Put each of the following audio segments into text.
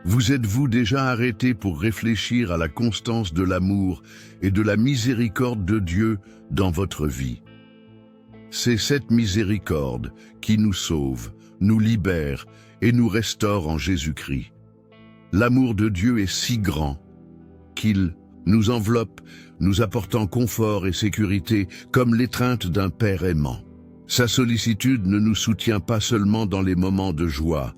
Vous êtes-vous déjà arrêté pour réfléchir à la constance de l'amour et de la miséricorde de Dieu dans votre vie? C'est cette miséricorde qui nous sauve, nous libère et nous restaure en Jésus-Christ. L'amour de Dieu est si grand qu'il nous enveloppe, nous apportant confort et sécurité comme l'étreinte d'un père aimant. Sa sollicitude ne nous soutient pas seulement dans les moments de joie,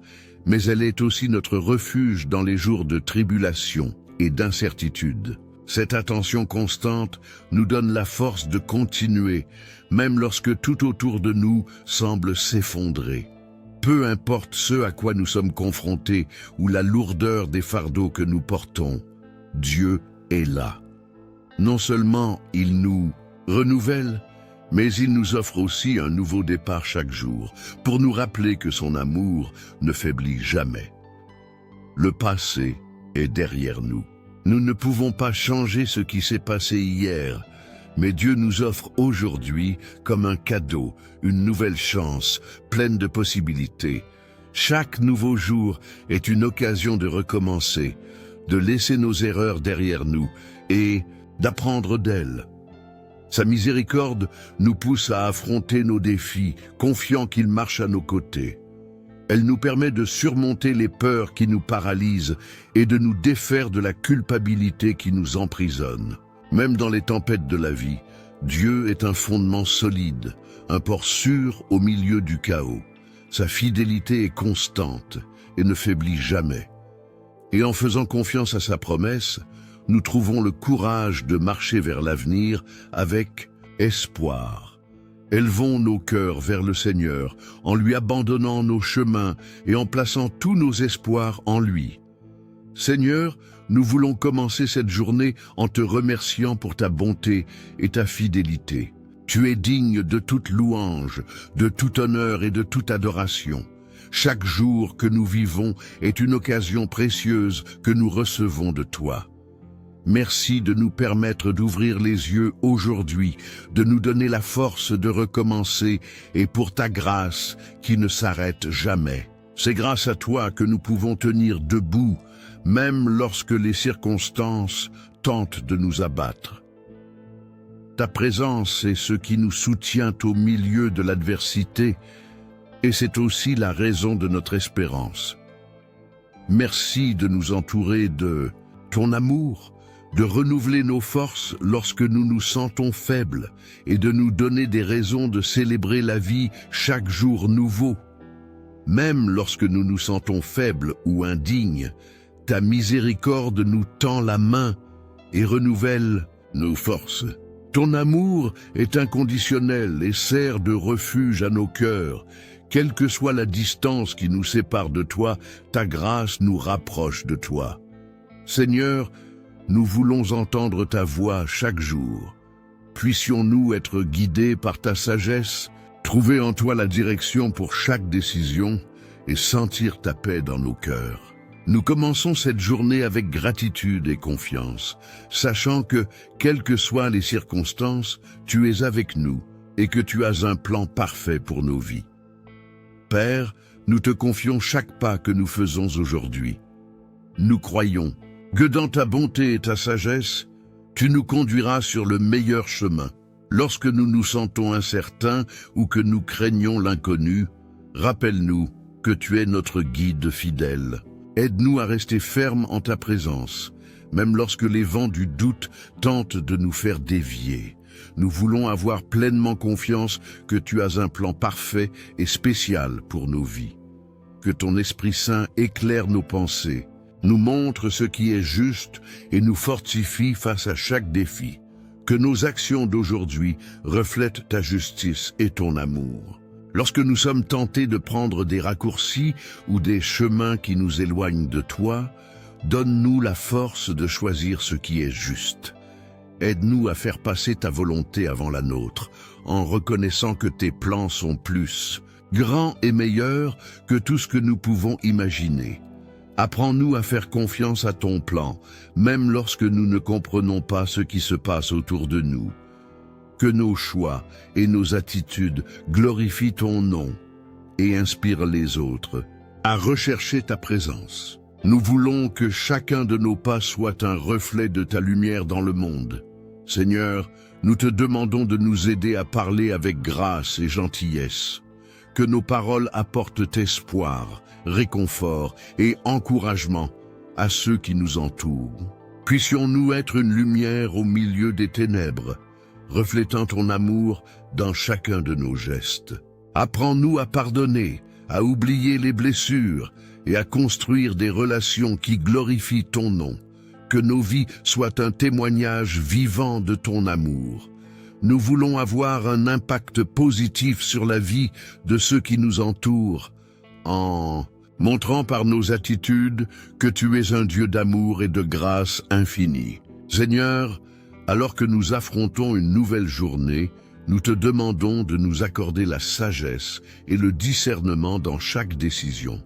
mais elle est aussi notre refuge dans les jours de tribulation et d'incertitude. Cette attention constante nous donne la force de continuer, même lorsque tout autour de nous semble s'effondrer. Peu importe ce à quoi nous sommes confrontés ou la lourdeur des fardeaux que nous portons, Dieu est là. Non seulement il nous renouvelle, mais il nous offre aussi un nouveau départ chaque jour, pour nous rappeler que son amour ne faiblit jamais. Le passé est derrière nous. Nous ne pouvons pas changer ce qui s'est passé hier, mais Dieu nous offre aujourd'hui, comme un cadeau, une nouvelle chance, pleine de possibilités. Chaque nouveau jour est une occasion de recommencer, de laisser nos erreurs derrière nous et d'apprendre d'elles. Sa miséricorde nous pousse à affronter nos défis, confiant qu'il marche à nos côtés. Elle nous permet de surmonter les peurs qui nous paralysent et de nous défaire de la culpabilité qui nous emprisonne. Même dans les tempêtes de la vie, Dieu est un fondement solide, un port sûr au milieu du chaos. Sa fidélité est constante et ne faiblit jamais. Et en faisant confiance à sa promesse, nous trouvons le courage de marcher vers l'avenir avec espoir. Élevons nos cœurs vers le Seigneur en lui abandonnant nos chemins et en plaçant tous nos espoirs en lui. Seigneur, nous voulons commencer cette journée en te remerciant pour ta bonté et ta fidélité. Tu es digne de toute louange, de tout honneur et de toute adoration. Chaque jour que nous vivons est une occasion précieuse que nous recevons de toi. Merci de nous permettre d'ouvrir les yeux aujourd'hui, de nous donner la force de recommencer et pour ta grâce qui ne s'arrête jamais. C'est grâce à toi que nous pouvons tenir debout, même lorsque les circonstances tentent de nous abattre. Ta présence est ce qui nous soutient au milieu de l'adversité et c'est aussi la raison de notre espérance. Merci de nous entourer de ton amour, de renouveler nos forces lorsque nous nous sentons faibles et de nous donner des raisons de célébrer la vie chaque jour nouveau. Même lorsque nous nous sentons faibles ou indignes, ta miséricorde nous tend la main et renouvelle nos forces. Ton amour est inconditionnel et sert de refuge à nos cœurs. Quelle que soit la distance qui nous sépare de toi, ta grâce nous rapproche de toi. Seigneur, nous voulons entendre ta voix chaque jour. Puissions-nous être guidés par ta sagesse, trouver en toi la direction pour chaque décision et sentir ta paix dans nos cœurs. Nous commençons cette journée avec gratitude et confiance, sachant que, quelles que soient les circonstances, tu es avec nous et que tu as un plan parfait pour nos vies. Père, nous te confions chaque pas que nous faisons aujourd'hui. Nous croyons que dans ta bonté et ta sagesse, tu nous conduiras sur le meilleur chemin. Lorsque nous nous sentons incertains ou que nous craignons l'inconnu, rappelle-nous que tu es notre guide fidèle. Aide-nous à rester fermes en ta présence, même lorsque les vents du doute tentent de nous faire dévier. Nous voulons avoir pleinement confiance que tu as un plan parfait et spécial pour nos vies. Que ton Esprit Saint éclaire nos pensées, nous montre ce qui est juste et nous fortifie face à chaque défi. Que nos actions d'aujourd'hui reflètent ta justice et ton amour. Lorsque nous sommes tentés de prendre des raccourcis ou des chemins qui nous éloignent de toi, donne-nous la force de choisir ce qui est juste. Aide-nous à faire passer ta volonté avant la nôtre, en reconnaissant que tes plans sont plus grands et meilleurs que tout ce que nous pouvons imaginer. Apprends-nous à faire confiance à ton plan, même lorsque nous ne comprenons pas ce qui se passe autour de nous. Que nos choix et nos attitudes glorifient ton nom et inspirent les autres à rechercher ta présence. Nous voulons que chacun de nos pas soit un reflet de ta lumière dans le monde. Seigneur, nous te demandons de nous aider à parler avec grâce et gentillesse. Que nos paroles apportent espoir, réconfort et encouragement à ceux qui nous entourent. Puissions-nous être une lumière au milieu des ténèbres, reflétant ton amour dans chacun de nos gestes. Apprends-nous à pardonner, à oublier les blessures et à construire des relations qui glorifient ton nom. Que nos vies soient un témoignage vivant de ton amour. Nous voulons avoir un impact positif sur la vie de ceux qui nous entourent, en montrant par nos attitudes que tu es un Dieu d'amour et de grâce infinie. Seigneur, alors que nous affrontons une nouvelle journée, nous te demandons de nous accorder la sagesse et le discernement dans chaque décision.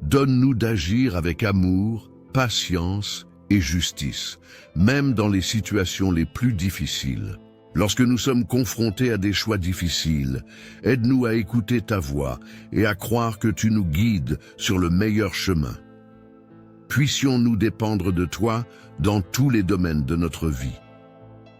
Donne-nous d'agir avec amour, patience et justice, même dans les situations les plus difficiles. Lorsque nous sommes confrontés à des choix difficiles, aide-nous à écouter ta voix et à croire que tu nous guides sur le meilleur chemin. Puissions-nous dépendre de toi dans tous les domaines de notre vie.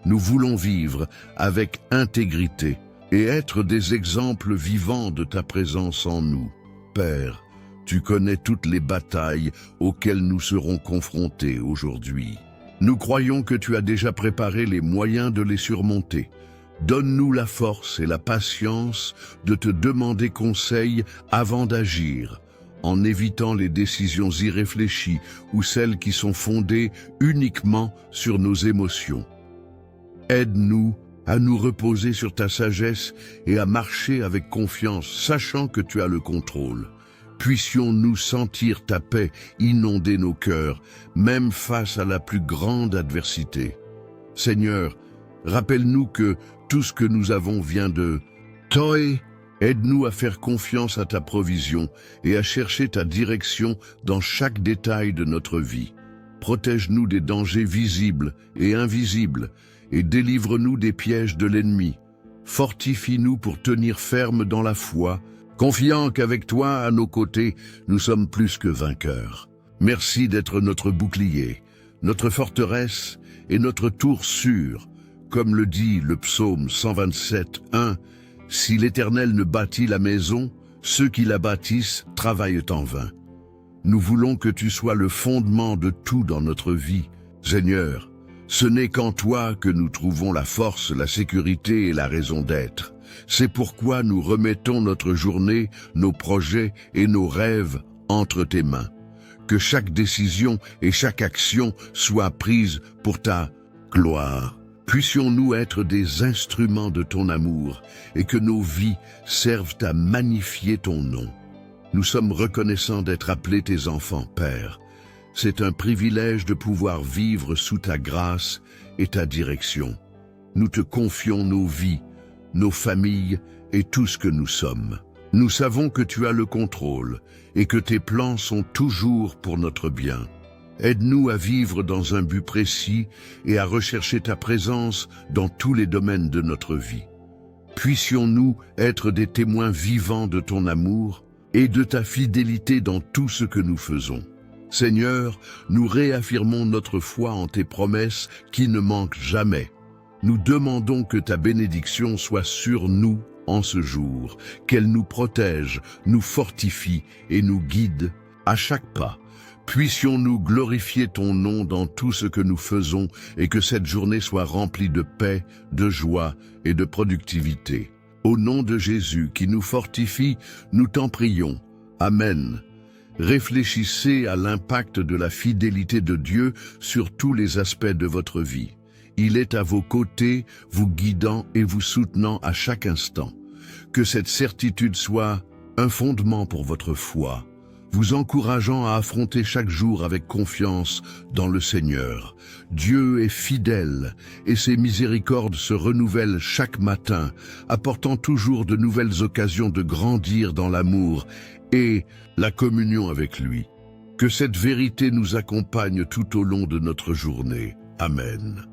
Nous voulons vivre avec intégrité et être des exemples vivants de ta présence en nous. Père, tu connais toutes les batailles auxquelles nous serons confrontés aujourd'hui. Nous croyons que tu as déjà préparé les moyens de les surmonter. Donne-nous la force et la patience de te demander conseil avant d'agir, en évitant les décisions irréfléchies ou celles qui sont fondées uniquement sur nos émotions. Aide-nous à nous reposer sur ta sagesse et à marcher avec confiance, sachant que tu as le contrôle. Puissions-nous sentir ta paix inonder nos cœurs, même face à la plus grande adversité. Seigneur, rappelle-nous que tout ce que nous avons vient de toi. Aide-nous à faire confiance à ta provision et à chercher ta direction dans chaque détail de notre vie. Protège-nous des dangers visibles et invisibles et délivre-nous des pièges de l'ennemi. Fortifie-nous pour tenir ferme dans la foi, confiant qu'avec toi à nos côtés, nous sommes plus que vainqueurs. Merci d'être notre bouclier, notre forteresse et notre tour sûre. Comme le dit le psaume 127, 1, « Si l'Éternel ne bâtit la maison, ceux qui la bâtissent travaillent en vain. » Nous voulons que tu sois le fondement de tout dans notre vie. Seigneur, ce n'est qu'en toi que nous trouvons la force, la sécurité et la raison d'être. C'est pourquoi nous remettons notre journée, nos projets et nos rêves entre tes mains. Que chaque décision et chaque action soient prises pour ta gloire. Puissions-nous être des instruments de ton amour et que nos vies servent à magnifier ton nom. Nous sommes reconnaissants d'être appelés tes enfants, Père. C'est un privilège de pouvoir vivre sous ta grâce et ta direction. Nous te confions nos vies, nos familles et tout ce que nous sommes. Nous savons que tu as le contrôle et que tes plans sont toujours pour notre bien. Aide-nous à vivre dans un but précis et à rechercher ta présence dans tous les domaines de notre vie. Puissions-nous être des témoins vivants de ton amour et de ta fidélité dans tout ce que nous faisons. Seigneur, nous réaffirmons notre foi en tes promesses qui ne manquent jamais. Nous demandons que ta bénédiction soit sur nous en ce jour, qu'elle nous protège, nous fortifie et nous guide à chaque pas. Puissions-nous glorifier ton nom dans tout ce que nous faisons et que cette journée soit remplie de paix, de joie et de productivité. Au nom de Jésus qui nous fortifie, nous t'en prions. Amen. Réfléchissez à l'impact de la fidélité de Dieu sur tous les aspects de votre vie. Il est à vos côtés, vous guidant et vous soutenant à chaque instant. Que cette certitude soit un fondement pour votre foi, vous encourageant à affronter chaque jour avec confiance dans le Seigneur. Dieu est fidèle et ses miséricordes se renouvellent chaque matin, apportant toujours de nouvelles occasions de grandir dans l'amour et la communion avec lui. Que cette vérité nous accompagne tout au long de notre journée. Amen.